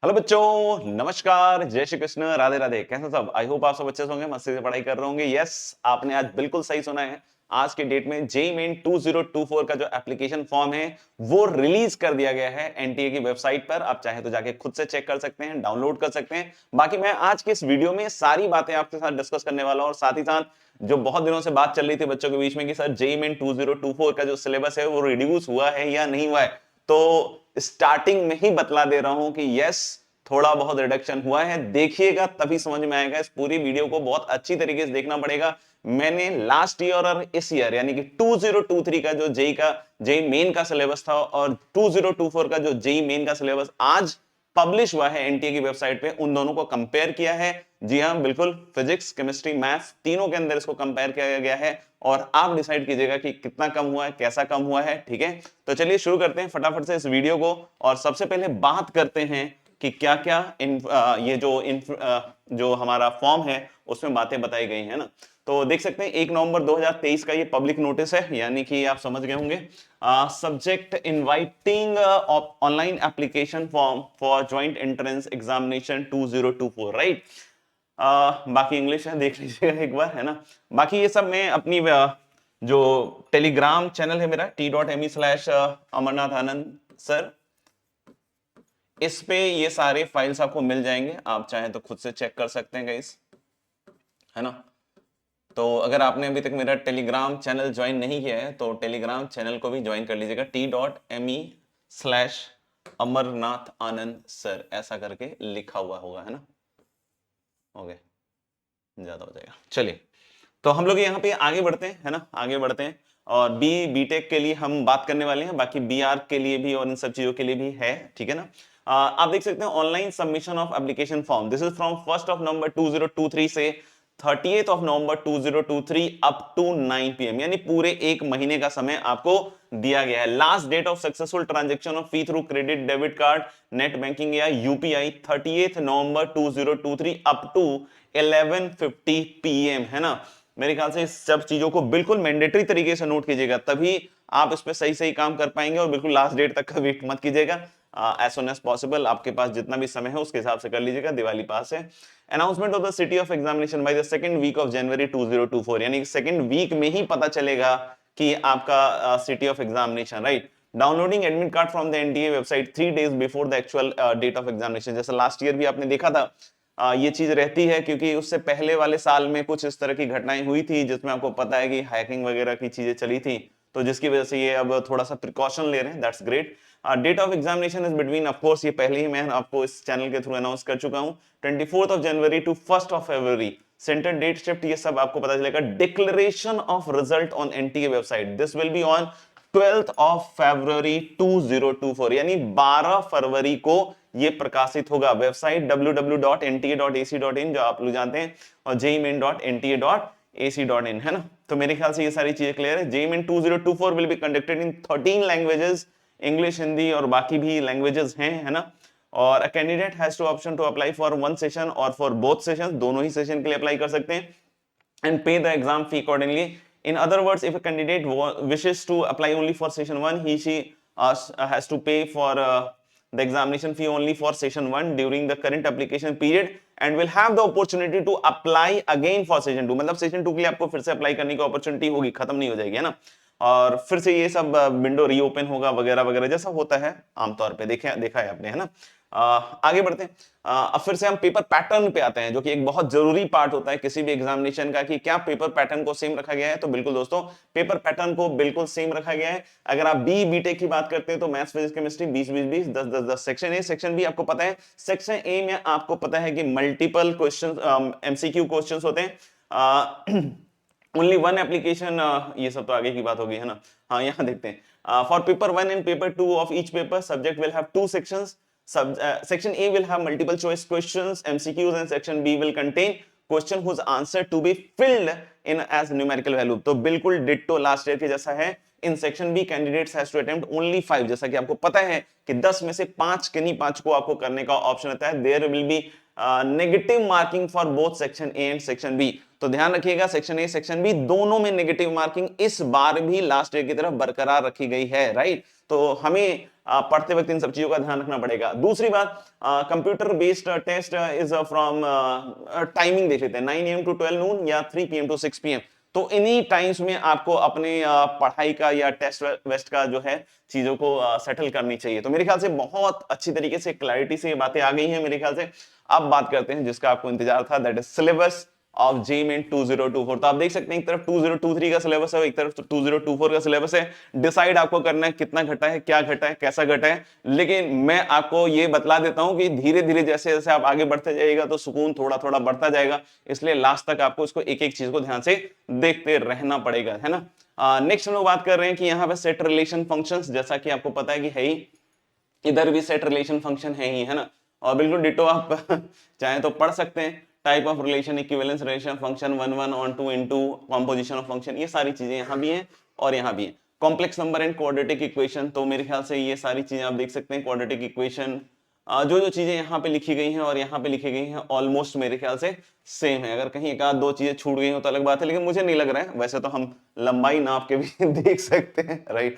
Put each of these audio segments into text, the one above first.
Hello बच्चों, नमस्कार, जय श्री कृष्ण, राधे राधे। कैसे सब? आई होप आप सब अच्छे से होंगे, मस्ती से पढ़ाई कर रहे होंगे। यस, आपने आज बिल्कुल सही सुना है। आज के डेट में जेईई मेन 2024 का जो एप्लीकेशन फॉर्म है वो रिलीज कर दिया गया है एनटीए की वेबसाइट पर। आप चाहे तो जाके खुद से चेक कर सकते हैं, डाउनलोड कर सकते हैं। बाकी मैं आज के इस वीडियो में सारी बातें आपके साथ डिस्कस करने वाला हूं, और साथ ही साथ जो बहुत दिनों से बात चल रही थी बच्चों के बीच में कि सर जेईई मेन 2024 का जो सिलेबस है वो रिड्यूस हुआ है या नहीं हुआ है, तो स्टार्टिंग में ही बतला दे रहा हूं कि यस, थोड़ा बहुत रिडक्शन हुआ है। देखिएगा तभी समझ में आएगा। इस पूरी वीडियो को बहुत अच्छी तरीके से देखना पड़ेगा। मैंने लास्ट ईयर और इस ईयर यानी कि 2023 का जो जेई मेन का सिलेबस था और 2024 का जो जेई मेन का सिलेबस आज पब्लिश हुआ है एनटीए की वेबसाइट पे, उन दोनों को कंपेयर किया है। जी हाँ, बिल्कुल, फिजिक्स, केमिस्ट्री, मैथ्स तीनों के अंदर इसको कंपेयर किया गया है और आप डिसाइड कीजिएगा कि कितना कम हुआ है, कैसा कम हुआ है। ठीक है, तो चलिए शुरू करते हैं फटाफट से इस वीडियो को। और सबसे पहले बात करते हैं कि क्या क्या ये जो हमारा फॉर्म है उसमें बातें बताई गई है ना। तो देख सकते हैं 1 नवंबर 2023 का ये पब्लिक नोटिस है, यानी कि आप समझ गए होंगे। Subject inviting online application form for joint entrance examination 2024, right. बाकी इंग्लिश है, देख लीजिएगा एक बार, है ना। बाकी ये सब मैं अपनी जो टेलीग्राम चैनल है मेरा t.me/अमरनाथ आनंद सर, इस पे ये सारे फाइल्स आपको मिल जाएंगे। आप चाहें तो खुद से चेक कर सकते हैं गाइस, है ना। तो अगर आपने अभी तक मेरा टेलीग्राम चैनल ज्वाइन नहीं किया है तो टेलीग्राम चैनल को भी ज्वाइन कर लीजिएगा। t.me/अमरनाथ आनंद सर ऐसा करके लिखा हुआ होगा, है ना। ओके, ज्यादा हो जाएगा। चलिए, तो हम लोग यहाँ पे आगे बढ़ते हैं, है ना, आगे बढ़ते हैं। और बीटेक के लिए हम बात करने वाले हैं, बाकी बीआर के लिए भी और इन सब चीजों के लिए भी है। ठीक है ना। आप देख सकते हैं online submission of application form, this is from 1 नवंबर 2023 से 30 नवंबर 2023 अप टू 9 PM, यानी पूरे एक महीने का समय आपको दिया गया है। Last date of successful transaction of fee through credit debit card, net banking या UPI 30 November 2023 up to 11:50 PM, है ना। मेरे ख्याल से इस सब चीजों को बिल्कुल मैंडेटरी तरीके से नोट कीजिएगा, तभी आप इस पे सही सही काम कर पाएंगे। और बिल्कुल लास्ट डेट तक का वेट मत कीजिएगा, एज सुन एज पॉसिबल। आपके पास जितना भी समय है उसके हिसाब से कर लीजिएगा, दिवाली पास है। Announcement of the city of examination by the second week of January 2024, यानी सेकंड वीक में ही पता चलेगा कि आपका city of examination, right. Downloading admit card from the NTA website 3 days before the actual date of examination, जैसे last year भी आपने देखा था। ये चीज रहती है क्योंकि उससे पहले वाले साल में कुछ इस तरह की घटनाएं हुई थी जिसमें आपको पता है कि हैकिंग वगैरह की चीजें चली थी, तो जिसकी वजह से ये अब थोड़ा सा प्रिकॉशन ले रहे हैं। That's great. Date of examination is between, of course ये पहले ही मैं आपको इस चैनल के थ्रू अनाउंस कर चुका हूं, 24 January to 1 February. Centre, date, shift, ये सब आपको पता चलेगा। Declaration of result on NTA website, this will be on 12 February 2024, यानी 12 फरवरी को ये प्रकाशित होगा। वेबसाइट www.nta.ac.in जो आप लोग जानते हैं, और jemain.nta.ac.in, है ना। तो मेरे ख्याल से ये सारी चीजें क्लियर है। JEE Main 2024 will be conducted in 13 languages, English, Hindi और बाकी भी लैंग्वेजेस हैं, है ना। और a candidate has to option to apply for one session और फॉर बोथ सेशन, दोनों ही सेशन के लिए अप्लाई कर सकते हैं, and pay the exam fee accordingly. In other words, if a candidate wishes to apply only for session 1, she has to pay for the examination fee only for session 1 during the current application period and will have the opportunity to apply again for session 2, मतलब session 2 के लिए आपको फिर से apply करने की opportunity होगी, खत्म नहीं हो जाएगी, है ना। और फिर से ये सब विंडो रीओपन होगा वगैरह वगैरह, जैसा होता है आमतौर पे, देखा है आपने, है ना। आगे बढ़ते हैं। अब फिर से हम पेपर पैटर्न पे आते हैं, जो कि एक बहुत जरूरी पार्ट होता है किसी भी एग्जामिनेशन का, कि क्या पेपर पैटर्न को सेम रखा गया है। तो बिल्कुल दोस्तों, पेपर पैटर्न को बिल्कुल सेम रखा गया है। अगर आप बीटेक की बात करते हैं तो maths, physics, chemistry 20-20-20, 10-10-10। Section A, section B आपको पता है। सेक्शन ए में आपको पता है कि मल्टीपल क्वेश्चन, एमसीक्यू क्वेश्चन होते हैं। ओनली वन एप्लीकेशन, ये सब तो आगे की बात होगी, है ना। हाँ, यहाँ देखते हैं। For paper 1 and paper 2 of each paper, subject will have 2 sections. Section A will have multiple choice questions, MCQs, and section B will contain question whose answer to be filled in as numerical value. तो बिल्कुल ditto last year के जैसा है। In section B candidates has to attempt only 5, जैसा कि आपको पता है कि 10 में से 5 किन्हीं 5 को आपको करने का ऑप्शन रहता है। There will be negative marking for both section A and section B. तो ध्यान रखिएगा सेक्शन ए सेक्शन बी दोनों में नेगेटिव मार्किंग इस बार भी लास्ट ईयर की तरफ बरकरार रखी गई है, राइट। तो हमें पढ़ते वक्त इन सब चीजों का ध्यान रखना पड़ेगा। दूसरी बात, computer based test is from timing देख लेते हैं 9 AM टू 12 नून या 3 PM टू 6 PM। तो इन्हीं टाइम्स में आपको अपने पढ़ाई का या टेस्ट वेस्ट का जो है चीजों को सेटल करनी चाहिए। तो मेरे ख्याल से बहुत अच्छी तरीके से क्लैरिटी से ये बातें आ गई हैं मेरे ख्याल से। अब बात करते हैं जिसका आपको इंतजार था, that is syllabus of JEE Main 2024। तो आप देख सकते हैं एक तरफ 2023 का सिलेबस है, एक तरफ 2024 का सिलेबस है। डिसाइड आपको करना है कितना घटा है, क्या घटा है, कैसा घटा है। लेकिन मैं आपको ये बतला देता हूं कि धीरे धीरे जैसे जैसे आप आगे बढ़ते जाइएगा तो सुकून थोड़ा थोड़ा बढ़ता जाएगा, इसलिए लास्ट तक आपको इसको एक एक चीज को ध्यान से देखते रहना पड़ेगा, है ना। नेक्स्ट हम लोग बात कर रहे हैं कि यहाँ पे सेट रिलेशन फंक्शंस, जैसा कि आपको पता है कि है ही, इधर भी सेट रिलेशन फंक्शन है ही, है ना। और बिल्कुल डिटो आप चाहें तो पढ़ सकते हैं, type of relation, equivalence relation function, 1 1 on 2 into, composition of function, ये सारी चीजें यहाँ भी हैं और यहाँ भी हैं। Complex number and quadratic equation, तो मेरे ख्याल से ये सारी चीजें आप देख सकते हैं। क्वाड्रेटिक इक्वेशन जो जो चीजें यहाँ पे लिखी गई हैं और यहाँ पे लिखी गई हैं ऑलमोस्ट मेरे ख्याल से सेम है। अगर कहीं एक आध दो चीजें छूट गई हो तो अलग बात है, लेकिन मुझे नहीं लग रहा है। वैसे तो हम लंबाई नाप के भी देख सकते हैं, right.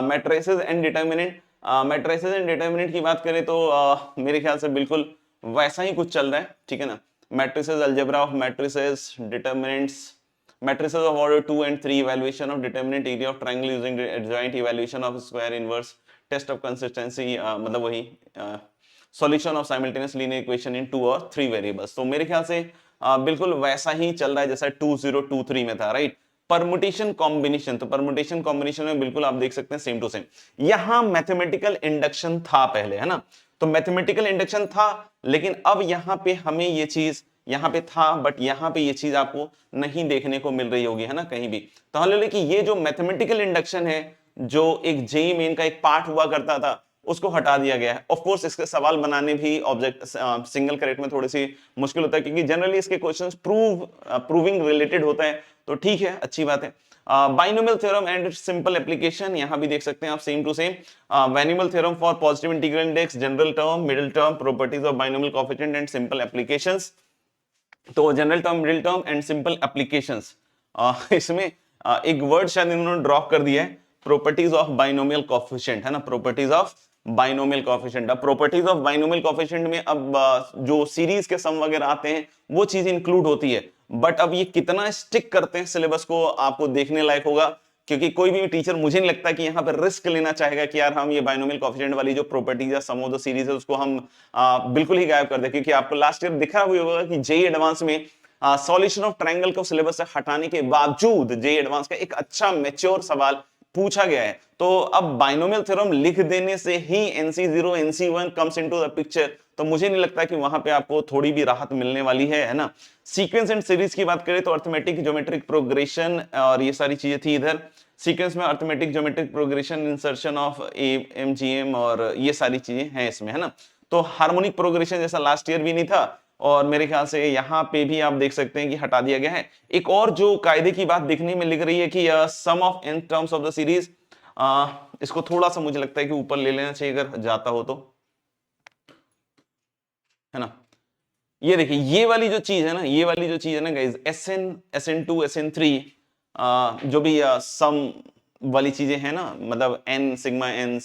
Matrices and determinant, matrices and determinant की बात करें तो मेरे ख्याल से बिल्कुल वैसा ही कुछ चल रहा है, ठीक है ना। Matrices, algebra of matrices, determinants, matrices of order 2 and 3, evaluation of determinant area of triangle using adjoint, evaluation of square inverse, test of consistency, मतलब वही solution of simultaneous linear equation in 2 और 3 variables। तो मेरे ख्याल से बिल्कुल वैसा ही चल रहा है जैसा 2023 में था, राइट। परमुटेशन कॉम्बिनेशन, तो परमुटेशन कॉम्बिनेशन में बिल्कुल आप देख सकते हैं सेम टू सेम। यहां मैथमेटिकल इंडक्शन था पहले, है ना। तो मैथमेटिकल इंडक्शन था, लेकिन अब यहां पे हमें ये चीज, यहाँ पे था बट यहाँ पे ये चीज आपको नहीं देखने को मिल रही होगी, है ना, कहीं भी। तो हम कि ये जो मैथमेटिकल इंडक्शन है, जो एक जेईई मेन का एक पार्ट हुआ करता था, उसको हटा दिया गया है। ऑफ कोर्स इसके सवाल बनाने भी ऑब्जेक्ट सिंगल करेक्ट में थोड़ी सी मुश्किल होता है, क्योंकि जनरली इसके क्वेश्चंस प्रूविंग रिलेटेड होता है, तो ठीक है, अच्छी बात है। Binomial theorem and simple application, यहां भी देख सकते हैं आप same to same. Binomial theorem for positive integral index, general term, middle term, properties of binomial coefficient and simple applications. तो general term, middle term and simple applications, इसमें एक word शायद इन्होंने ड्रॉप कर दिया है, प्रॉपर्टीज ऑफ बाइनोमियल कोएफिशिएंट, है ना, प्रॉपर्टीज ऑफ बाइनोमियल कोएफिशिएंट। अब प्रॉपर्टीज ऑफ बाइनोमियल कोएफिशिएंट में अब जो सीरीज के सम वगैरह आते हैं वो चीज इंक्लूड होती है, बट अब ये कितना स्टिक करते हैं सिलेबस को आपको देखने लायक होगा, क्योंकि कोई भी टीचर मुझे नहीं लगता कि यहाँ पर रिस्क लेना चाहेगा कि यार हम ये बाइनोमियल कोएफिशिएंट वाली जो प्रॉपर्टीज या सम ऑफ द सीरीज है उसको हम बिल्कुल ही गायब कर दें। क्योंकि आपको लास्ट ईयर दिखा हुआ होगा कि जेईई एडवांस में सॉल्यूशन ऑफ ट्रायंगल को सिलेबस से हटाने के बावजूद जेईई एडवांस का एक अच्छा मैच्योर सवाल पूछा गया है। तो अब बाइनोमियल थ्योरम लिख देने से ही NC0 NC1 comes into the picture, तो मुझे नहीं लगता कि वहां पे आपको थोड़ी भी राहत मिलने वाली है ना। सीक्वेंस एंड सीरीज की बात करें तो अर्थमेटिक, ज्योमेट्रिक प्रोग्रेशन और ये सारी चीजें थी इधर। सीक्वेंस में arithmetic, geometric progression, insertion of MGM और ये सारी चीजें हैं इसमें, है ना। तो हार्मोनिक प्रोग्रेशन जैसा लास्ट ईयर भी नहीं था, और मेरे ख्याल से यहाँ पे भी आप देख सकते हैं कि हटा दिया गया है। एक और जो कायदे की बात देखने में लिख रही है कि sum of n terms of the series, इसको थोड़ा सा मुझे लगता है कि ऊपर ले लेना चाहिए अगर जाता हो तो, है ना। ये देखिए ये वाली जो चीज है ना, ये वाली जो चीज है ना गाइस, SN, SN2, SN3, जो भी सम वाली चीजें हैं ना, मतलब n sigma n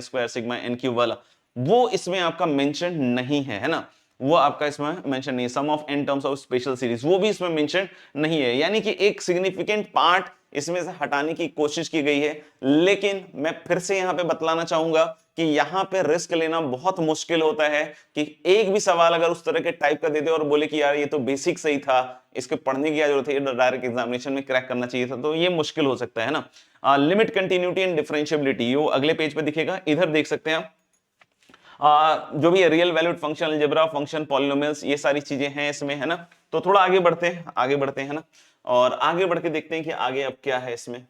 square, sigma n cube वाला, वो इसमें आपका मेंशन नहीं है ना। वो आपका इसमें मेंशन नहीं है। Sum of n terms of special series वो भी इसमें मेंशन नहीं है, यानी कि एक सिग्निफिकेंट पार्ट इसमें से हटाने की कोशिश की गई है। लेकिन मैं फिर से यहां पे बतलाना चाहूंगा कि यहां पे रिस्क लेना बहुत मुश्किल होता है कि एक भी सवाल अगर उस तरह के टाइप का दे दे और बोले कि यार ये तो बेसिक सही था, इसके पढ़ने की क्या जरूरत है, डायरेक्ट एग्जामिनेशन में क्रैक करना चाहिए था, तो ये मुश्किल हो सकता है ना। लिमिट, कंटिन्यूटी एंड डिफरेंशिएबिलिटी, वो अगले पेज पे दिखेगा, इधर देख सकते हैं आप। जो भी real valued function, algebra function, polynomials, ये सारी चीजें हैं इसमें, है ना। तो थोड़ा आगे बढ़ते हैं, है ना, और आगे बढ़ के देखते हैं कि आगे अब क्या है इसमें।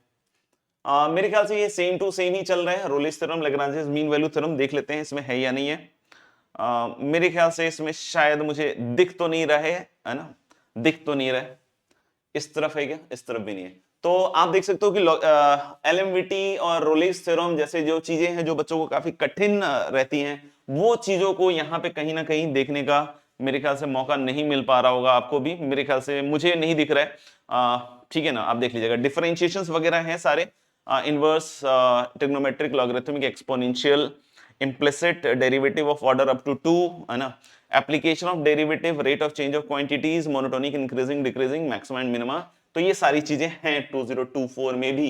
मेरे ख्याल से ये सेम टू सेम ही चल रहा है। Rolle's theorem, Lagrange mean value theorem देख लेते हैं इसमें है या नहीं है। मेरे ख्याल से इसमें शायद मुझे दिख तो नहीं रहा है ना, दिख तो नहीं रहा है। इस तरफ है क्या? इस तरफ भी नहीं है, तो आप देख सकते हो कि एलएमवीटी और रोलिस थ्योरम जैसे जो चीजें हैं जो बच्चों को काफी कठिन रहती हैं, वो चीजों को यहाँ पे कहीं ना कहीं देखने का मेरे ख्याल से मौका नहीं मिल पा रहा होगा आपको भी, मेरे ख्याल से मुझे नहीं दिख रहा है। ठीक है ना, आप देख लीजिएगा डिफरेंशिएशंस वगैरह हैं सारे, inverse, trigonometric, logarithmic, exponential, implicit derivative of order up to 2 है ना, application of derivative, rate of change of quantities, monotonic increasing decreasing, maxima and minima, तो ये सारी चीजें हैं 2024 में भी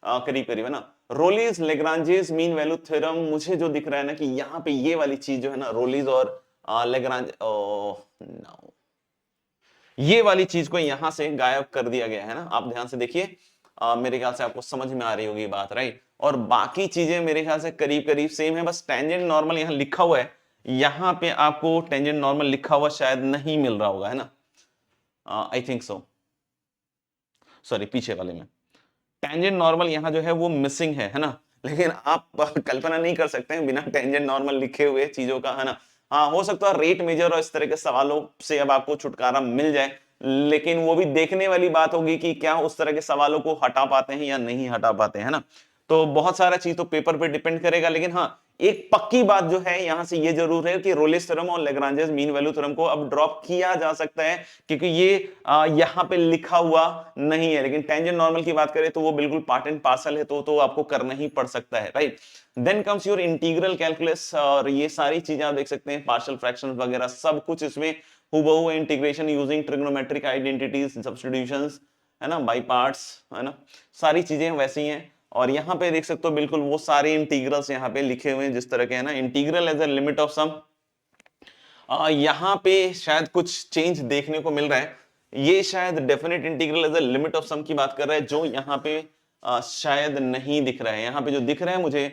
करीब करीब है ना। रोलीज लेग्रांजेस मीन वैल्यू थ्योरम, मुझे जो दिख रहा है ना कि यहाँ पे ये वाली चीज जो है ना रोलीज और लेग्रांज, नो, ये वाली चीज को यहां से गायब कर दिया गया है ना, आप ध्यान से देखिए, मेरे ख्याल से आपको समझ में आ रही होगी बात, राइट। और बाकी चीजें मेरे ख्याल से करीब करीब सेम है, बस टेंजेंट नॉर्मल यहाँ लिखा हुआ है, यहाँ पे आपको टेंजेंट नॉर्मल लिखा हुआ शायद नहीं मिल रहा होगा, है ना, आई थिंक सो, सॉरी पीछे वाले में टेंजेंट नॉर्मल यहाँ जो है वो मिसिंग है ना, लेकिन आप कल्पना नहीं कर सकते हैं बिना टेंजेंट नॉर्मल लिखे हुए चीजों का, है ना। हाँ, हो सकता है रेट मेजर और इस तरह के सवालों से अब आपको छुटकारा मिल जाए, लेकिन वो भी देखने वाली बात होगी कि क्या उस तरह के सवालों को हटा पाते हैं या नहीं हटा पाते हैं ना। तो बहुत सारा चीज तो पेपर पे डिपेंड करेगा, लेकिन हाँ एक पक्की बात जो है यहां से ये जरूर है कि रोलिस थ्योरम और लेग्रांजेस मीन वैल्यू थ्योरम को अब ड्रॉप किया जा सकता है, क्योंकि ये यहां पे लिखा हुआ नहीं है। लेकिन टेंजेंट नॉर्मल की बात करें तो वो बिल्कुल पार्ट एंड पार्सल है, तो आपको करना ही पड़ सकता है, right. Then comes your integral calculus, और ये सारी चीजें आप देख सकते हैं, पार्शियल फ्रैक्शंस वगैरह सब कुछ इसमें हूबहू integration using trigonometric identities, substitutions, है ना, बाय पार्ट्स, है ना, सारी चीजें वैसी हैं। और यहाँ पे देख सकते हो बिल्कुल वो सारे इंटीग्रल्स यहाँ पे लिखे हुए हैं जिस तरह के, है ना, integral as a limit of sum. यहाँ पे शायद कुछ चेंज देखने को मिल रहा है, ये शायद definite integral as a limit of sum की बात कर रहा है, जो यहाँ पे शायद नहीं दिख रहा है। यहाँ पे जो दिख रहा है मुझे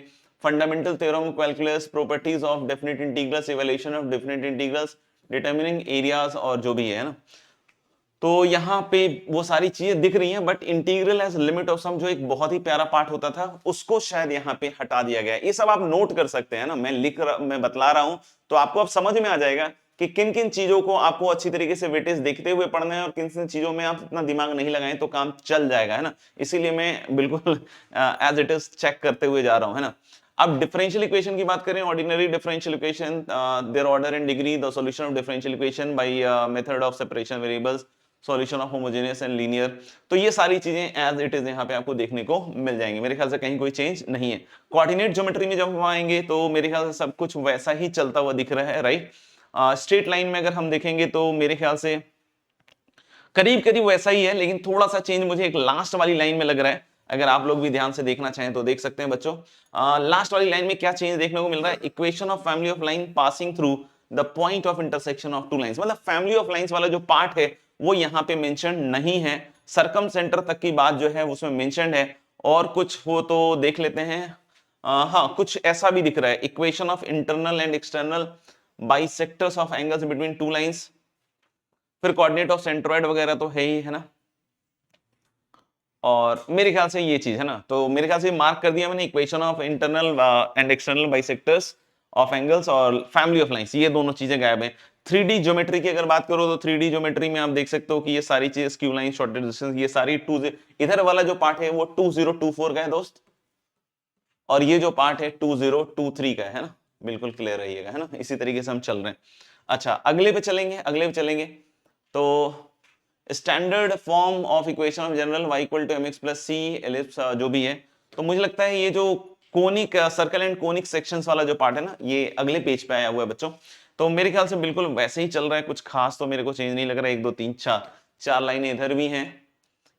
fundamental theorem of calculus, properties of definite integrals, evaluation of definite integrals, determining areas और जो भी है ना, तो यहाँ पे वो सारी चीजें दिख रही हैं, but integral as limit of sum जो एक बहुत ही प्यारा पार्ट होता था उसको शायद यहाँ पे हटा दिया गया है। ये सब आप नोट कर सकते हैं ना, मैं बतला रहा हूं तो आपको अब समझ में आ जाएगा कि किन किन चीजों को आपको अच्छी तरीके से वेटेज देखते हुए पढ़ना है और किन किन चीजों में आप इतना दिमाग नहीं लगाएं तो काम चल जाएगा, है ना। इसीलिए मैं बिल्कुल एज इट इज चेक करते हुए जा रहा हूं, है ना। अब डिफरेंशियल इक्वेशन की बात करें, ordinary differential equation, their order and degree, the solution of differential equation by method of separation variables, solution of homogeneous and linear, तो ये सारी चीजें एज इट इज यहाँ पे आपको देखने को मिल जाएंगे। मेरे ख्याल से कहीं कोई चेंज नहीं है। कोऑर्डिनेट ज्योमेट्री में जब हम आएंगे तो मेरे ख्याल से सब कुछ वैसा ही चलता हुआ दिख रहा है, राइट। स्ट्रेट लाइन में अगर हम देखेंगे तो मेरे ख्याल से करीब करीब वैसा ही है, लेकिन थोड़ा सा चेंज मुझे एक लास्ट वाली लाइन में लग रहा है। अगर आप लोग भी ध्यान से देखना चाहें तो देख सकते हैं बच्चों, लास्ट वाली लाइन में क्या चेंज देखने को मिल रहा है, equation of family of line passing through the point of intersection of two lines, मतलब फैमिली ऑफ लाइंस वाला जो पार्ट है वो यहाँ पे मेंशन नहीं है, सरकम सेंटर तक की बात जो है उसमें मेंशन है। और कुछ हो तो देख लेते हैं, हाँ कुछ ऐसा भी दिख रहा है, equation of internal and external bisectors of angles between two lines, फिर कोऑर्डिनेट ऑफ सेंट्रोइड वगैरह तो है ही, है ना। और मेरे ख्याल से ये चीज है ना, तो मेरे ख्याल से मार्क कर दिया मैंने, equation of internal and external bisectors of angles और फैमिली ऑफ लाइंस, ये दोनों चीजें गायब हैं। 3D ज्योमेट्री की अगर बात करो तो 3D ज्योमेट्री में आप देख सकते हो कि ये सारी चीजें, स्क्यू लाइन, शॉर्टेड डिस्टेंस, ये सारी इधर वाला जो पार्ट है वो 2024 का है दोस्त, और ये जो पार्ट है 2023 का है ना, बिल्कुल क्लियर रहिएगा, है ना। इसी तरीके से हम चल रहे हैं। अच्छा, अगले पे चलेंगे तो standard form of equation of general y equal to mx plus C ellipse जो भी है, तो मुझे लगता है ये जो conic circle and conic sections वाला जो पार्ट है ना, ये अगले पेज पे आया हुआ है बच्चों। तो मेरे ख्याल से बिल्कुल वैसे ही चल रहा है, कुछ खास तो मेरे को चेंज नहीं लग रहा है। 1 2 3 4 4 लाइनें इधर भी हैं,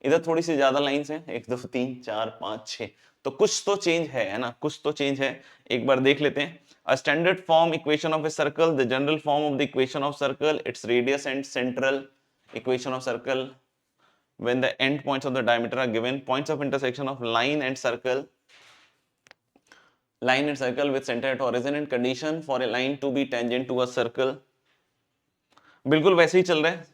इधर थोड़ी सी ज्यादा लाइंस हैं, 1 2 3 4 5 6, तो कुछ तो चेंज है ना, कुछ तो चेंज है। एक बार देख लेते हैं। A standard form equation of a circle, the general form of the equation of circle, its radius and central equation of circle when the end points of the diameter are given, points of intersection of line and circle with center at origin and condition for a line to be tangent to a circle, बिल्कुल वैसे ही चल रहा है।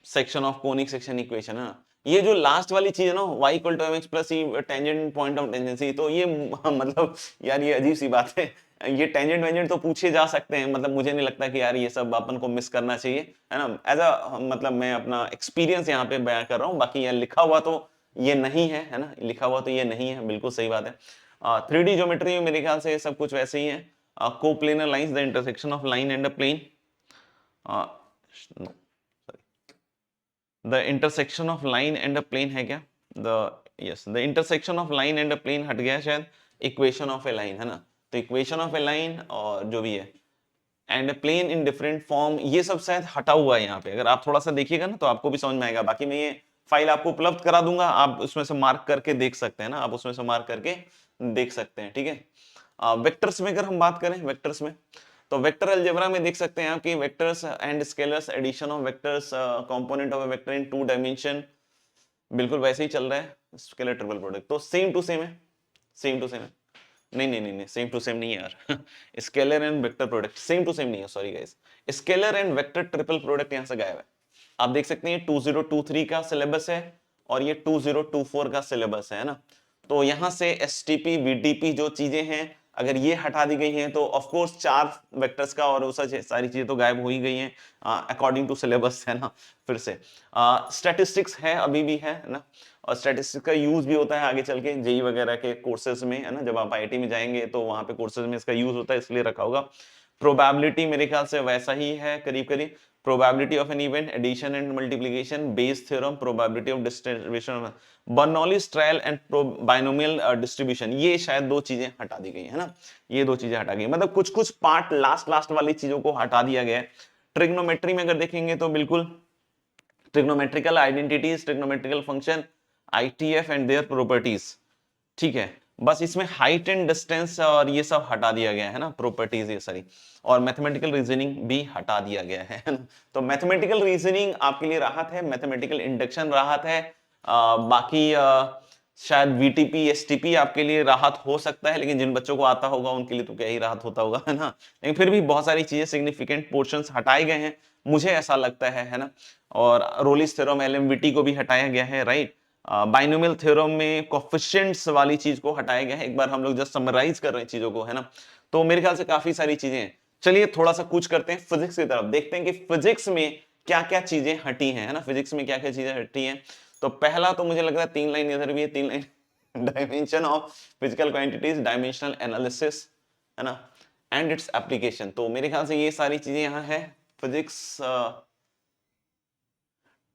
Section of conic section equation है ना, ये जो लास्ट वाली चीज है ना, y equal to mx plus C tangent point of tangency, तो ये मतलब यार ये अजीब सी बात है, ये टेंजेंट वेंजेंट तो पूछे जा सकते हैं, मतलब मुझे नहीं लगता कि यार ये सब अपन को मिस करना चाहिए, है ना। एज अ मतलब मैं अपना एक्सपीरियंस यहाँ पे बयां कर रहा हूँ, बाकी यहाँ लिखा हुआ तो ये नहीं है, है ना, लिखा हुआ तो ये नहीं है, बिल्कुल सही बात है। 3D ज्योमेट्री में मेरे ख्याल से सब कुछ वैसे ही है। Coplanar lines, the intersection of line and a plane, the intersection of line and a plane है क्या, the yes, the intersection of line and a plane हट गया शायद, इक्वेशन ऑफ ए लाइन, है ना। तो इक्वेशन ऑफ ए लाइन और जो भी है and plane in different form, ये सब शायद हटा हुआ है यहाँ पे, अगर आप थोड़ा सा देखिएगा ना तो आपको भी समझ में आएगा। बाकी मैं ये फाइल आपको उपलब्ध करा दूंगा, आप उसमें से मार्क करके देख सकते हैं ना, आप उसमें से मार्क करके देख सकते हैं, ठीक है। वेक्टर्स में अगर हम बात करें, वेक्टर्स में तो वेक्टर अलजेब्रा में देख सकते हैं आप कि vectors and scalars, addition of vectors, component of a vector in 2 dimension, बिल्कुल वैसे ही चल रहा है। स्केलर ट्रिपल प्रोडक्ट तो सेम टू सेम है, सेम टू सेम है। नहीं नहीं नहीं नहीं, सेम टू सेम नहीं है यार। Scalar and vector product same to same नहीं है, sorry guys. Scalar and vector triple product यहां से गायब है। आप देख सकते हैं 2023 का सिलेबस है और ये 2024 का सिलेबस है ना। तो यहां से एसटीपी वीटीपी जो चीजें हैं, अगर ये हटा दी गई हैं तो ऑफ कोर्स 4 वेक्टर्स का और सारी चीजें तो गायब हो ही गई हैं अकॉर्डिंग टू सिलेबस, है ना। फिर से स्टैटिस्टिक्स है, अभी भी है ना, और स्टैटिस्टिक्स का यूज भी होता है आगे चल के जेई वगैरह के कोर्सेज में, है ना। जब आप आईआईटी में जाएंगे तो वहां पे कोर्सेज में इसका यूज होता है, इसलिए रखा होगा। प्रोबेबिलिटी मेरे ख्याल से वैसा ही है करीब करीब, probability of an event, addition and multiplication, Bayes theorem, probability of distribution, Bernoulli's trial and binomial distribution, ये शायद 2 चीजें हटा दी गई है ना, ये 2 चीजें हटा गई, मतलब कुछ कुछ पार्ट लास्ट लास्ट वाली चीजों को हटा दिया गया है। ट्रिग्नोमेट्री में अगर देखेंगे तो बिल्कुल trigonometrical identities, trigonometrical function, ITF and their properties, ठीक है। बस इसमें हाइट एंड डिस्टेंस और ये सब हटा दिया गया है ना, प्रॉपर्टीज ये सारी, और मैथमेटिकल रीजनिंग भी हटा दिया गया है ना? तो मैथमेटिकल रीजनिंग आपके लिए राहत है, मैथमेटिकल इंडक्शन राहत है, बाकी शायद वीटीपी एसटीपी आपके लिए राहत हो सकता है, लेकिन जिन बच्चों को आता होगा उनके लिए तो क्या ही राहत होता होगा, है ना। लेकिन फिर भी बहुत सारी चीजें, सिग्निफिकेंट पोर्शंस हटाए गए हैं, मुझे ऐसा लगता है ना। और रोलिस थ्योरम, एलएमवीटी को भी हटाया गया है, राइट। बाइनोमियल थ्योरम में कोफिशिएंट्स वाली चीज को हटाया गया है, एक बार हम लोग जस्ट समराइज कर रहे हैं चीजों को, है ना। तो मेरे ख्याल से काफी सारी चीजें हैं। चलिए थोड़ा सा कुछ करते हैं फिजिक्स की तरफ, देखते हैं कि फिजिक्स में क्या क्या चीजें हटी हैं, है ना, फिजिक्स में क्या क्या चीजें हटी हैं। तो पहला तो मुझे लग रहा है 3 लाइन इधर भी है, 3 line dimension of physical quantities, dimensional analysis, है ना, एंड इट्स एप्लीकेशन। तो मेरे ख्याल से ये सारी चीजें यहाँ है। फिजिक्स,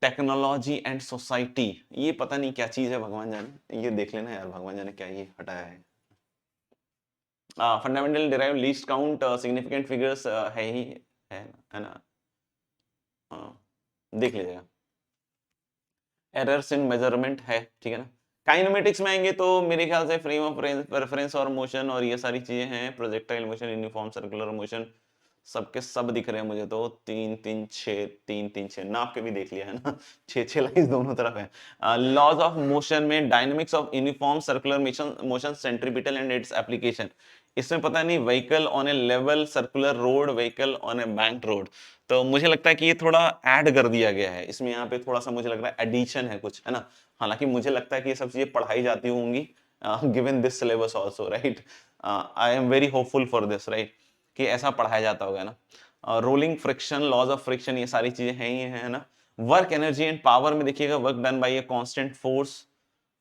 टेक्नोलॉजी एंड सोसाइटी, ये पता नहीं क्या चीज है, भगवान जाने, ये देख लेना यार, भगवान जाने क्या ये हटाया है। Fundamental derive least count significant figures है ही, है ना। देख लीजिएगा। एरर्स इन मेजरमेंट है, ठीक है ना। काइनेमेटिक्स में आएंगे तो मेरे ख्याल से फ्रेम ऑफ रेफरेंस और मोशन और ये सारी चीजें हैं, projectile motion, uniform circular motion, सबके सब दिख रहे हैं मुझे तो, 3 3 6 नाप के भी देख लिया है ना। 6 6 लाइंस दोनों तरफ है। लॉज ऑफ मोशन में dynamics of uniform circular motion, motion centripetal and its application. इसमें पता नहीं vehicle on A level circular road, vehicle on A banked road, तो मुझे लगता है कि ये थोड़ा ऐड कर दिया गया है इसमें, यहाँ पे थोड़ा सा मुझे लग रहा है एडिशन है कुछ, है ना। हालांकि मुझे लगता है कि ये सब चीजें पढ़ाई जाती होंगी given this syllabus also, right. I am very hopeful for this, right, कि ऐसा पढ़ाया जाता होगा ना। Rolling friction, laws of friction, ये सारी चीजें हैं ही है ना। वर्क एनर्जी एंड पावर में देखिएगा, work done by a constant force,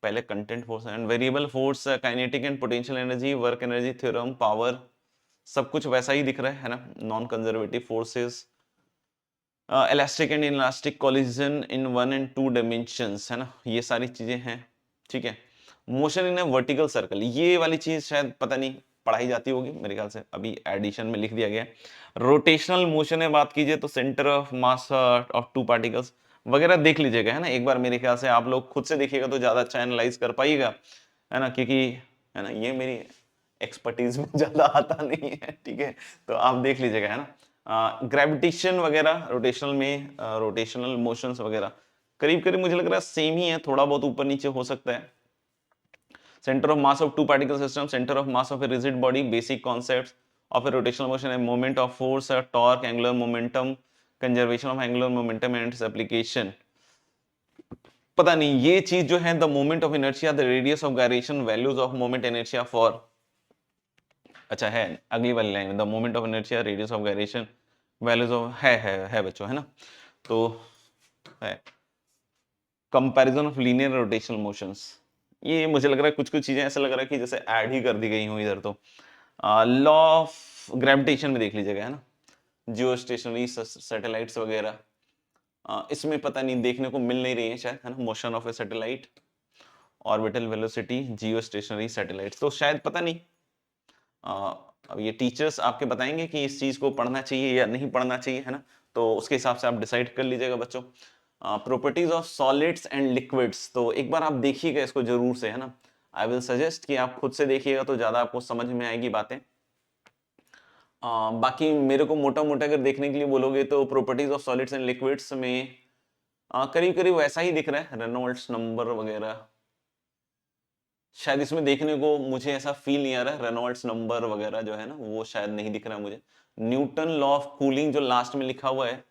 पहले content force and variable force, kinetic and potential energy, work energy theorem, power, सब कुछ वैसा ही दिख रहा है ना। Non conservative forces, elastic and inelastic collision in 1 and 2 dimensions, है ना, ये सारी चीजें हैं, ठीक है। Motion in a vertical circle, ये वाली चीज शायद पता नहीं पढ़ाई जाती होगी, मेरे ख्याल से अभी एडिशन में लिख दिया गया है। रोटेशनल मोशन में बात कीजिए तो centre of mass of 2 particles वगैरह देख लीजिएगा, है ना एक बार, मेरे ख्याल से आप लोग खुद से देखिएगा तो ज्यादा अच्छा एनालाइज कर पाइएगा, है ना, क्योंकि है ना ये मेरी एक्सपर्टीज में ज्यादा आता नहीं है, ठीक है। तो आप देख लीजिएगा, है ना। ग्रेविटेशन वगैरह, रोटेशनल में रोटेशनल मोशंस वगैरह करीब करीब मुझे लग रहा है सेम ही है, थोड़ा बहुत ऊपर नीचे हो सकता है। Center of mass of two particle system, center of mass of a rigid body, basic concepts of a rotational motion, a moment of force, a torque, angular momentum, conservation of angular momentum and its application. पता नहीं ये चीज जो है, the moment of inertia, the radius of gyration, values of moment inertia for अच्छा है अगली वाली line, the moment of inertia, radius of gyration, values of है बच्चों, है ना। तो है comparison of linear rotational motions, ये मुझे लग रहा है कुछ कुछ चीजें ऐसा लग रहा है कि जैसे ऐड ही कर दी गई हूँ इधर। तो लॉ ऑफ ग्रेविटेशन में देख लीजिएगा, है ना, जियो स्टेशनरी सैटेलाइट्स वगैरह, इसमें पता नहीं देखने को मिल नहीं रही है शायद, है ना, motion of A satellite, orbital velocity, Jio stationery satellite, तो शायद पता नहीं। अब ये टीचर्स आपके बताएंगे कि इस चीज को पढ़ना चाहिए या नहीं पढ़ना चाहिए, है ना, तो उसके हिसाब से आप डिसाइड कर लीजिएगा बच्चों। Properties of solids and liquids, तो एक बार आप देखिएगा इसको जरूर से, है ना, आई विल सजेस्ट कि आप खुद से देखिएगा तो ज्यादा आपको समझ में आएगी बातें। बाकी मेरे को मोटा मोटा अगर देखने के लिए बोलोगे तो properties of solids and liquids में करीब करीब वैसा ही दिख रहा है, रेनॉल्ड्स नंबर वगैरह, शायद इसमें देखने को मुझे ऐसा फील नहीं आ रहा है, रेनॉल्ड्स नंबर वगैरह जो है ना वो शायद नहीं दिख रहा है मुझे। न्यूटन लॉ ऑफ कूलिंग जो लास्ट में लिखा हुआ है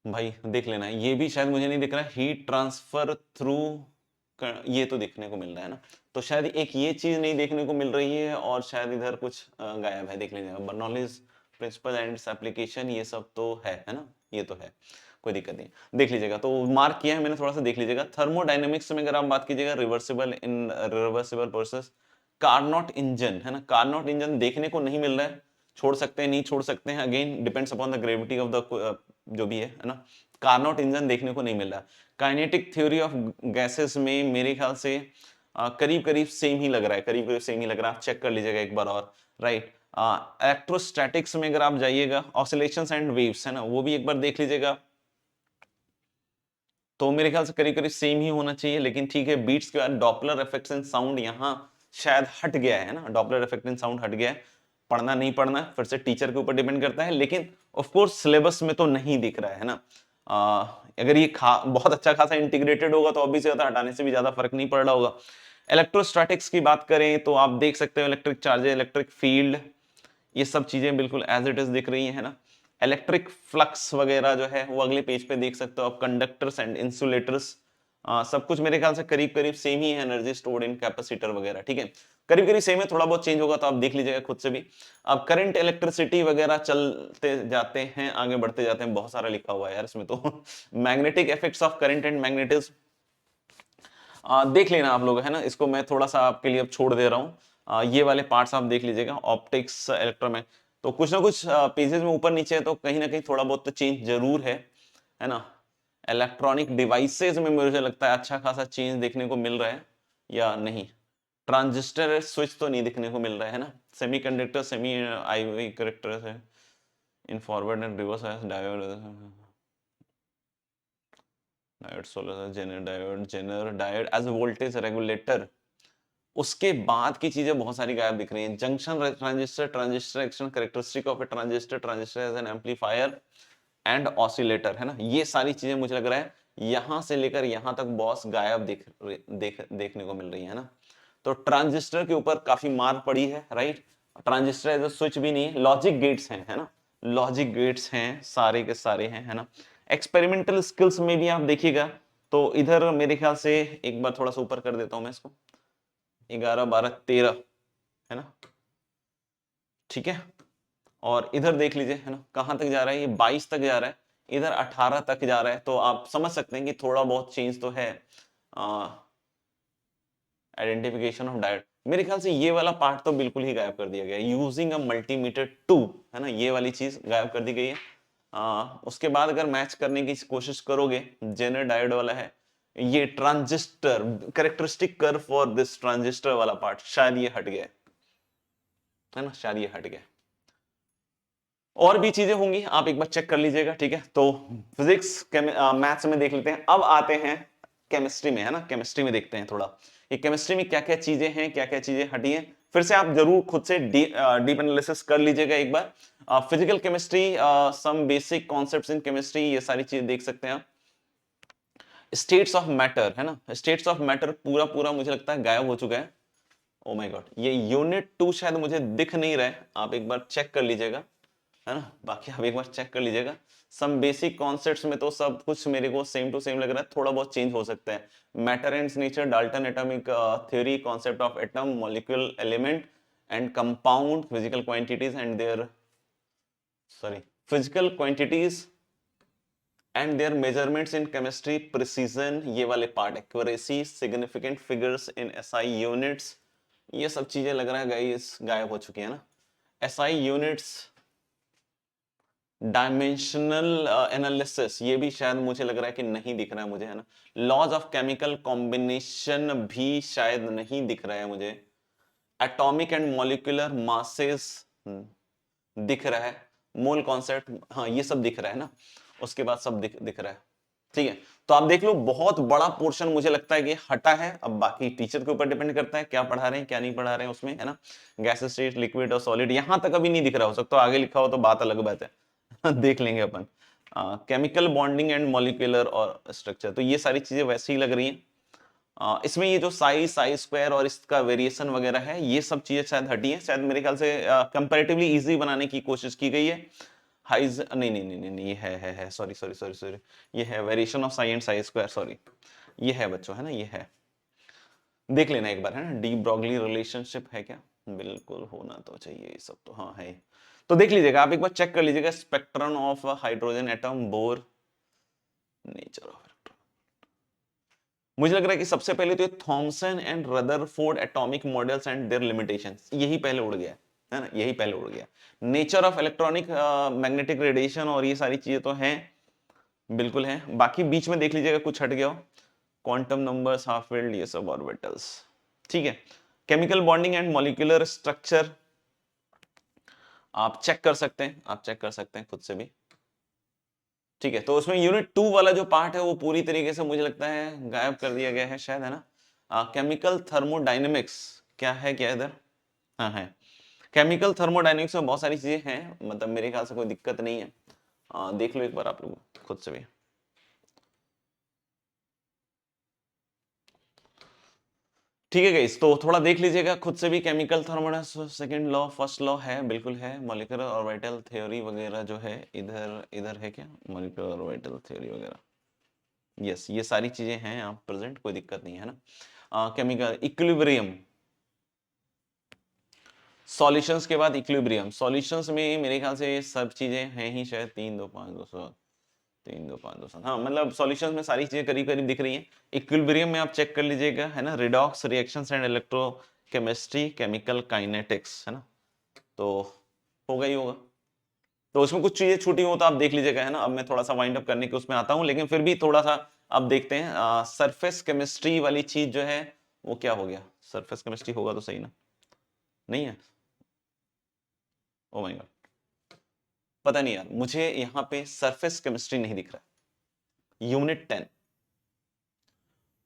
भाई देख लेना, ये भी शायद मुझे नहीं दिख रहा है, हीट ट्रांसफर थ्रू, ये तो देखने को मिल रहा है ना, तो शायद एक ये चीज नहीं देखने को मिल रही है, और शायद इधर कुछ गायब है, देख लीजिएगा। बर्नौलीज प्रिंसिपल एंड एप्लीकेशन, ये सब तो है ना, ये तो है, कोई दिक्कत नहीं, देख लीजिएगा। तो मार्क किया है मैंने, थोड़ा सा देख लीजिएगा। थर्मोडायनेमिक्स में अगर आप बात कीजिएगा, reversible in reversible process, Carnot engine, है ना, कार्नोट इंजन देखने को नहीं मिल रहा है, छोड़ सकते हैं नहीं छोड़ सकते हैं, again depends upon the gravity of the जो भी है ना, कार्नोट इंजन देखने को नहीं मिल रहा। काइनेटिक थ्योरी ऑफ गैसेस में मेरे ख्याल से करीब करीब सेम ही लग रहा है, करीब करीब सेम ही लग रहा है, आप चेक कर लीजिएगा एक बार और, राइट। इलेक्ट्रोस्टैटिक्स में अगर आप जाइएगा, ऑसिलेशंस एंड वेव्स, है ना, वो भी एक बार देख लीजिएगा, तो मेरे ख्याल से करीब करीब सेम ही होना चाहिए, लेकिन ठीक है, बीट्स के बाद डॉपलर इफेक्ट्स एंड साउंड यहाँ शायद हट गया है ना, डॉपलर इफेक्ट एंड साउंड हट गया है, पढ़ना नहीं पढ़ना फिर से टीचर के ऊपर डिपेंड करता है, लेकिन ऑफ कोर्स सिलेबस में तो नहीं दिख रहा है ना। अगर ये बहुत अच्छा खासा इंटीग्रेटेड होगा तो ऑब्वियसली होता है, हटाने से भी ज्यादा फर्क नहीं पड़ रहा होगा। इलेक्ट्रोस्टैटिक्स की बात करें तो आप देख सकते हो इलेक्ट्रिक चार्जेस, इलेक्ट्रिक फील्ड, ये सब चीजें बिल्कुल एज इट इज दिख रही है ना। इलेक्ट्रिक फ्लक्स वगैरह जो है वो अगले पेज पे देख सकते हो आप, कंडक्टर्स एंड इंसुलेटर्स, सब कुछ मेरे ख्याल से करीब करीब सेम ही है, एनर्जी स्टोर्ड इन कैपेसिटर वगैरह, ठीक है, करीब करीब सेम है, थोड़ा बहुत चेंज होगा तो आप देख लीजिएगा खुद से भी। अब करंट इलेक्ट्रिसिटी वगैरह चलते जाते हैं, आगे बढ़ते जाते हैं, बहुत सारा लिखा हुआ है यार इसमें तो magnetic effects of current and magnetism, देख लेना आप लोग, है ना, इसको मैं थोड़ा सा आपके लिए अब छोड़ दे रहा हूँ, ये वाले पार्ट्स आप देख लीजिएगा, ऑप्टिक्स इलेक्ट्रोमैग, तो कुछ ना कुछ पेजेस में ऊपर नीचे है तो कहीं ना कहीं थोड़ा बहुत तो चेंज जरूर है ना। इलेक्ट्रॉनिक डिवाइसेस में मुझे लगता है अच्छा खासा चेंज देखने को मिल रहा है या नहीं, ट्रांजिस्टर स्विच तो नहीं देखने को मिल रहा है ना, सेमीकंडक्टर सेमी आईवी करेक्टर्स है, in forward and reverse diode, diode solar zener diode, zener diode as voltage regulator, उसके बाद की चीजें बहुत सारी गायब दिख रही हैं। Junction transistor, transistor action characteristic of a transistor, transistor as an amplifier and oscillator, है ना, ये सारी चीजें मुझे लग रहा है यहां से लेकर यहां तक बॉस गायब देखने को मिल रही है ना। तो ट्रांजिस्टर के ऊपर काफी मार पड़ी है, right, transistor as a switch भी नहीं है, लॉजिक गेट्स हैं, है ना, लॉजिक गेट्स हैं, सारे के सारे हैं, है ना। एक्सपेरिमेंटल स्किल्स में भी आप देखिएगा तो इधर मेरे ख्याल से एक बार थोड़ा सा ऊपर कर देता हूं मैं इसको, 11 12 13, है ना, ठीक है, और इधर देख लीजिए, है ना, कहां तक जा रहा है, ये 22 तक जा रहा है, इधर 18 तक जा रहा है, तो आप समझ सकते हैं कि थोड़ा बहुत चेंज तो है। आइडेंटिफिकेशन ऑफ डायोड, मेरे ख्याल से ये वाला पार्ट तो बिल्कुल ही गायब कर दिया गया, यूजिंग अ मल्टीमीटर टू, है ना, ये वाली चीज गायब कर दी गई है। उसके बाद अगर मैच करने की कोशिश करोगे, जेनर डायोड वाला है, ये transistor characteristic curve for this transistor वाला पार्ट शायद ये हट गया है ना, शायद ये हट गया, और भी चीजें होंगी आप एक बार चेक कर लीजिएगा, ठीक है। तो फिजिक्स मैथ्स में देख लेते हैं, अब आते हैं केमिस्ट्री में, है ना, केमिस्ट्री में देखते हैं थोड़ा ये केमिस्ट्री में क्या क्या चीजें हैं, क्या क्या चीजें हटी हैं, फिर से आप जरूर खुद से डीप एनालिसिस कर लीजिएगा एक बार। Physical chemistry, some basic concepts in chemistry, ये सारी चीजें देख सकते हैं आप। स्टेट्स ऑफ मैटर, है ना, स्टेट्स ऑफ मैटर पूरा पूरा मुझे लगता है गायब हो चुका है, ओ माय गॉड, ये यूनिट 2 शायद मुझे दिख नहीं रहा है, आप एक बार चेक कर लीजिएगा, है ना, बाकी आप एक बार चेक कर लीजिएगा। सम बेसिक कॉन्सेप्ट्स में तो सब कुछ मेरे को सेम टू सेम लग रहा है, थोड़ा बहुत चेंज हो सकता है। Matter and nature, Dalton atomic theory, concept of atom, molecule, element, and compound physical quantities and their physical quantities and their measurements in chemistry precision, ये वाले part accuracy significant figures in SI units, ये सब चीजें लग रहा है guys गायब हो चुकी है ना। SI units डायमेंशनल एनालिसिस ये भी शायद मुझे लग रहा है कि नहीं दिख रहा है मुझे, है ना। लॉज ऑफ केमिकल कॉम्बिनेशन भी शायद नहीं दिख रहा है मुझे। एटॉमिक एंड मॉलिक्यूलर मासेस दिख रहा है। मोल कॉन्सेप्ट, हाँ ये सब दिख रहा है ना। उसके बाद सब दिख रहा है, ठीक है। तो आप देख लो बहुत बड़ा पोर्शन मुझे लगता है कि हटा है। अब बाकी टीचर के ऊपर डिपेंड करता है क्या पढ़ा रहे हैं क्या नहीं पढ़ा रहे हैं उसमें, है ना। गैस स्टेट, लिक्विड और सॉलिड यहां तक अभी नहीं दिख रहा, हो सकता है आगे लिखा हो तो बात अलग बात है देख लेंगे अपन। केमिकल बॉन्डिंग एंड मॉलिक्यूलर और स्ट्रक्चर, तो ये सारी चीजें वैसे ही लग रही हैं। इसमें ये जो साई स्क्वायर और इसका वेरिएशन वगैरह है ये सब चीजें शायद हटी हैं, शायद मेरे ख्याल से कंपैरेटिवली इजी बनाने की कोशिश की गई है। हाइज नहीं नहीं नहीं नहीं ये है सॉरी सॉरी सॉरी सॉरी, ये है variation of Sai and Sai square, sorry ये है बच्चों, है ना, ये है। देख लेना एक बार, है ना। डी ब्रॉगली रिलेशनशिप है क्या, बिल्कुल होना तो चाहिए ये सब, तो हाँ है। तो देख लीजिएगा आप एक बार चेक कर लीजिएगा, spectrum of hydrogen atom, bore, nature of, मुझे लग रहा है कि सबसे पहले तो Thomson and Rutherford atomic models and there limitations, यही पहले उड़ गया है ना, यही पहले उड़ गया। Nature of electronic magnetic radiation और ये सारी चीजें तो हैं, बिल्कुल है। बाकी बीच में देख लीजिएगा कुछ हट गया हो, क्वांटम नंबर्स, हाफ फील्ड, ये सब ऑर्बिटल्स, ठीक है। Chemical bonding and molecular structure आप चेक कर सकते हैं, आप चेक कर सकते हैं खुद से भी, ठीक है। तो उसमें यूनिट 2 वाला जो पार्ट है वो पूरी तरीके से मुझे लगता है गायब कर दिया गया है शायद, है ना। केमिकल थर्मोडायनेमिक्स क्या है, क्या इधर, हाँ है। केमिकल थर्मोडायनेमिक्स में बहुत सारी चीजें हैं, मतलब मेरे ख्याल से कोई दिक्कत नहीं है। देख लो एक बार आप लोग खुद से भी, ठीक है गाइस। तो थोड़ा देख लीजिएगा खुद से भी, chemical thermodynamics second law, first law है, बिल्कुल है। मॉलिक्यूलर ऑर्बिटल थ्योरी वगैरह जो है इधर इधर है क्या, मॉलिक्यूलर ऑर्बिटल थ्योरी वगैरह, यस ये सारी चीजें हैं आप प्रेजेंट, कोई दिक्कत नहीं है ना। केमिकल इक्विलिब्रियम, सॉल्यूशंस के बाद इक्विलिब्रियम, सॉल्यूशंस में मेरे ख्याल से ये सब चीजें हैं ही शायद, 3 2 5 2 7 3 2 5 2 7, हाँ मतलब सॉल्यूशंस में सारी चीजें करीब करीब दिख रही हैं। इक्विलिब्रियम में आप चेक कर लीजिएगा, है ना, redox reactions and electrochemistry, chemical kinetics, है ना। तो होगा ही होगा। तो उसमें कुछ चीजें छूटी हो तो आप देख लीजिएगा, है ना। अब मैं थोड़ा सा वाइंड अप करने के उसमें आता हूं, लेकिन फिर भी थोड़ा सा अब देखते हैं। सरफेस केमिस्ट्री वाली चीज जो है वो क्या हो गया, सरफेस केमिस्ट्री होगा तो सही ना, नहीं है, ओ माय गॉड, पता नहीं यार, मुझे यहाँ पे सरफेस केमिस्ट्री नहीं दिख रहा, यूनिट 10।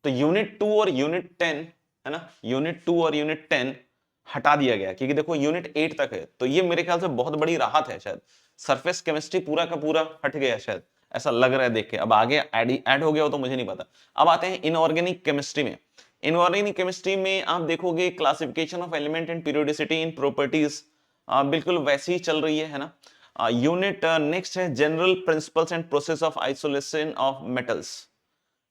तो यूनिट 2 और यूनिट 10, है ना, यूनिट 2 और यूनिट 10 हटा दिया गया, क्योंकि देखो यूनिट 8 तक है, तो ये मेरे ख्याल से बहुत बड़ी राहत है शायद। सरफेस केमिस्ट्री पूरा का पूरा हट गया शायद, ऐसा लग रहा है देख के। अब आगे ऐड हो गया हो तो मुझे नहीं पता। अब आते हैं इनऑर्गेनिक केमिस्ट्री में। इनऑर्गेनिक केमिस्ट्री में आप देखोगे classification of element and periodicity in properties, बिल्कुल वैसी ही चल रही है ना। यूनिट नेक्स्ट है general principles and process of isolation of metals.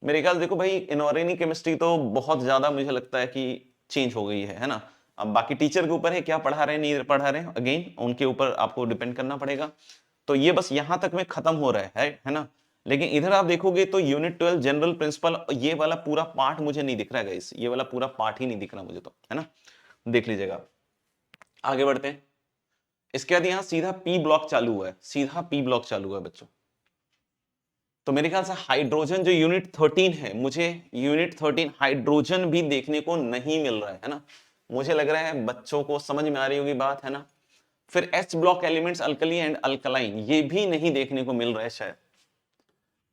मेरे ख्याल देखो भाई, इनऑर्गेनिक केमिस्ट्री तो बहुत ज्यादा मुझे लगता है कि चेंज हो गई है ना। अब बाकी टीचर के ऊपर है क्या पढ़ा रहे हैं नहीं पढ़ा रहे हैं, अगेन उनके ऊपर आपको डिपेंड करना पड़ेगा। तो ये बस यहां तक में खत्म हो रहा है ना। लेकिन इधर आप देखोगे तो यूनिट 12 जनरल प्रिंसिपल, ये वाला पूरा पार्ट मुझे नहीं दिख रहा है गाइस, ये वाला पूरा पार्ट ही नहीं दिख रहा मुझे तो, है ना। देख लीजिएगा, आगे बढ़ते हैं। इसके बाद यहाँ सीधा पी ब्लॉक चालू हुआ है, सीधा पी ब्लॉक चालू हुआ है बच्चों। तो मेरे ख्याल से हाइड्रोजन जो यूनिट 13 है, मुझे यूनिट 13 हाइड्रोजन भी देखने को नहीं मिल रहा है ना। मुझे लग रहा है बच्चों को समझ में आ रही होगी बात, है ना। फिर H block elements alkali and alkaline, ये भी नहीं देखने को मिल रहा है शायद,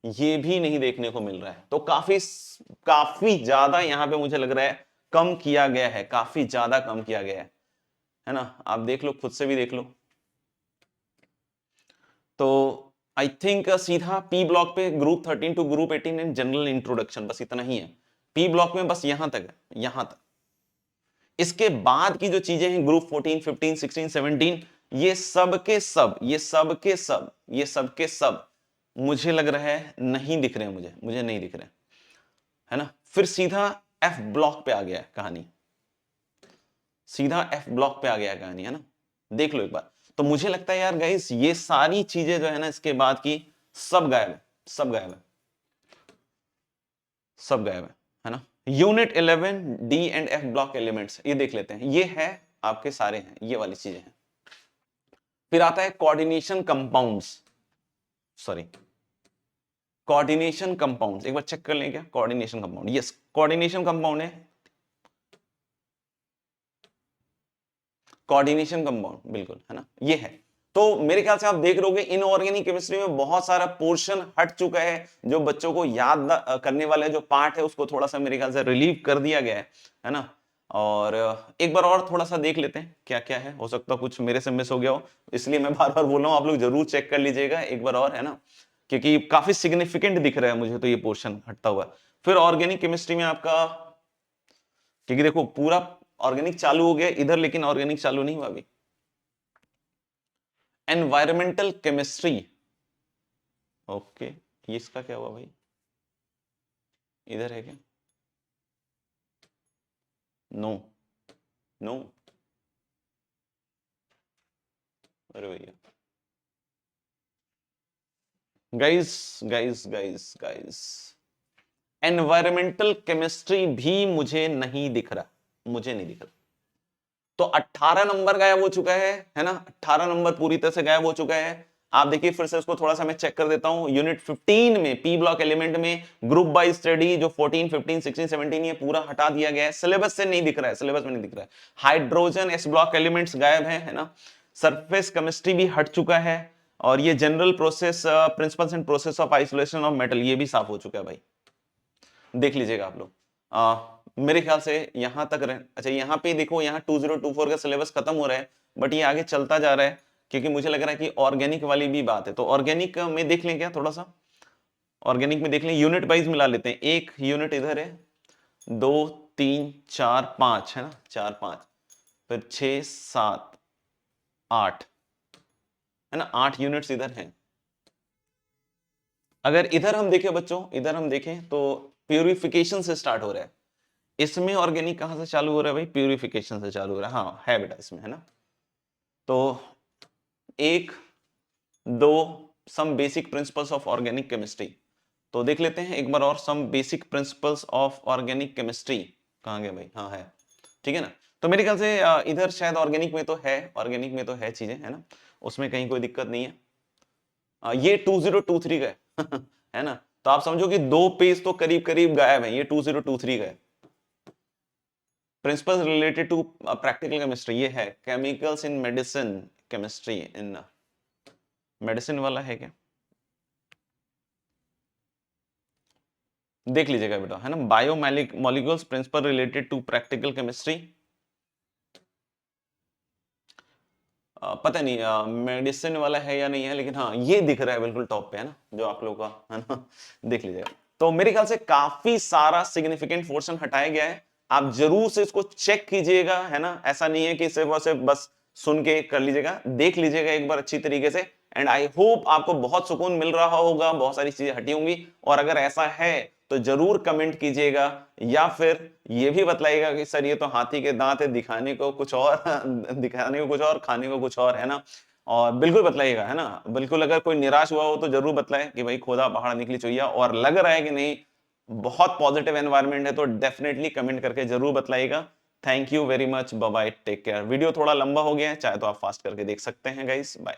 ये भी नहीं देखने को मिल रहा है। तो काफी काफी ज्यादा यहाँ पे मुझे लग रहा है कम किया गया है, काफी ज्यादा कम किया गया है ना। आप देख लो खुद से भी देख लो। तो आई थिंक सीधा पी ब्लॉक पे group 13 to group 18 and general introduction, बस इतना ही है पी ब्लॉक में, बस यहां तक है, यहां तक। इसके बाद की जो चीजें हैं ग्रुप 14 15 16 17, ये सब के सब, ये सब के सब, ये सब के सब मुझे लग रहा है नहीं दिख रहे हैं, मुझे नहीं दिख रहे, है ना। फिर सीधा एफ ब्लॉक पे आ गया है कहानी। सीधा एफ ब्लॉक पे आ गया कहानी, है ना, देख लो एक बार। तो मुझे लगता है यार गाइस ये सारी चीजें जो है ना इसके बाद की सब गायब है, सब गायब है, सब गायब है ना। Unit 11 D and F block elements, ये देख लेते हैं, ये है आपके सारे हैं, ये वाली चीजें हैं। फिर आता है coordination compounds, sorry coordination compounds, एक बार चेक कर लें क्या coordination compound, yes coordination compound है, कोऑर्डिनेशन कंपाउंड बिल्कुल, है ना, ये है। तो मेरे ख्याल से आप देख रहोगे इनऑर्गेनिक केमिस्ट्री में बहुत सारा पोर्शन हट चुका है, जो बच्चों को याद करने वाले जो पार्ट है उसको थोड़ा सा मेरे ख्याल से रिलीव कर दिया गया है ना। और एक बार और थोड़ा सा देख लेते हैं क्या क्या है, हो सकता है कुछ मेरे से मिस हो गया हो, इसलिए मैं बार बार बोल रहा हूं, आप लोग जरूर चेक कर लीजिएगा एक बार और, है ना, क्योंकि काफी सिग्निफिकेंट दिख रहा है मुझे तो ये पोर्शन हटता हुआ। फिर ऑर्गेनिक केमिस्ट्री में आपका, क्योंकि देखो पूरा ऑर्गेनिक चालू हो गया इधर, लेकिन ऑर्गेनिक चालू नहीं हुआ अभी। एनवायरमेंटल केमिस्ट्री, ओके, ये इसका क्या हुआ भाई, इधर है क्या, नो नो, अरे भैया guys guys guys guys, environmental chemistry भी मुझे नहीं दिख रहा, मुझे नहीं दिख रहा। तो 18 नंबर गायब हो चुका है ना, 18 नंबर पूरी तरह से गायब हो चुका है। आप देखिए फिर से इसको थोड़ा सा मैं चेक कर देता हूं, यूनिट 15 में पी ब्लॉक एलिमेंट में ग्रुप बाय स्टडी जो 14 15 16 17 ये पूरा हटा दिया गया है, सिलेबस से नहीं दिख रहा है, सिलेबस में नहीं दिख रहा है। हाइड्रोजन एस ब्लॉक एलिमेंट्स गायब है ना, सरफेस केमिस्ट्री भी हट चुका है, और ये general process principles and process of isolation of metal ये भी साफ हो चुका है भाई, देख लीजिएगा आप लोग। मेरे ख्याल से यहां तक रहे, अच्छा यहाँ पे देखो, यहाँ 2024 का सिलेबस खत्म हो रहा है, बट ये आगे चलता जा रहा है, क्योंकि मुझे लग रहा है कि ऑर्गेनिक वाली भी बात है। तो ऑर्गेनिक में देख लें क्या थोड़ा सा, ऑर्गेनिक में देख लें, यूनिट वाइज मिला लेते हैं, एक यूनिट इधर है, 2 3 4 5 है ना, 4 5, फिर 6 7 8 है ना, 8 यूनिट्स इधर हैं। अगर इधर हम देखें बच्चों, इधर हम देखें तो प्यूरिफिकेशन से स्टार्ट हो रहा है, इसमें ऑर्गेनिक कहां से चालू हो रहा है भाई, प्यूरिफिकेशन से चालू हो रहा है, हाँ है बेटा इसमें, है ना। तो एक दो some basic principles of organic chemistry, तो देख लेते हैं एक बार और, some basic principles of organic chemistry कहां गए भाई, हाँ है, ठीक है ना। तो मेरे ख्याल से इधर शायद ऑर्गेनिक में तो है, ऑर्गेनिक में तो है चीजें, है ना, उसमें कहीं कोई दिक्कत नहीं है। ये 2023 का है है ना, तो आप समझो कि 2 पेज तो करीब करीब गायब है, ये 2023 का है। Principles related to practical chemistry ये है, chemicals in medicine chemistry in medicine वाला है क्या, देख लीजिएगा बेटा, है ना, bio molecules principle related to practical chemistry, पता नहीं मेडिसिन वाला है या नहीं है, लेकिन हाँ ये दिख रहा है बिल्कुल टॉप पे, है ना, जो आप लोगों का, है ना, देख लीजिएगा। तो मेरे ख्याल से काफी सारा सिग्निफिकेंट पोर्शन हटाया गया है, आप जरूर से इसको चेक कीजिएगा, है ना, ऐसा नहीं है कि सिर्फ और सिर्फ बस सुन के कर लीजिएगा, देख लीजिएगा एक बार अच्छी तरीके से, एंड आई होप आपको बहुत सुकून मिल रहा होगा, बहुत सारी चीजें हटी होंगी, और अगर ऐसा है तो जरूर कमेंट कीजिएगा, या फिर ये भी बताइएगा कि सर ये तो हाथी के दांत है, दिखाने को कुछ और दिखाने को कुछ और, खाने को कुछ और, है ना। और बिल्कुल बतलाइएगा, है ना, बिल्कुल अगर कोई निराश हुआ हो तो जरूर बताएं कि भाई खोदा पहाड़ निकली चुईया, और लग रहा है कि नहीं बहुत पॉजिटिव एनवायरनमेंट है, तो डेफिनेटली कमेंट करके जरूर बताइएगा। Thank you very much, bye bye, take care. Video थोड़ा लंबा हो गया है, चाहे तो आप फास्ट करके देख सकते हैं गाइस, बाय।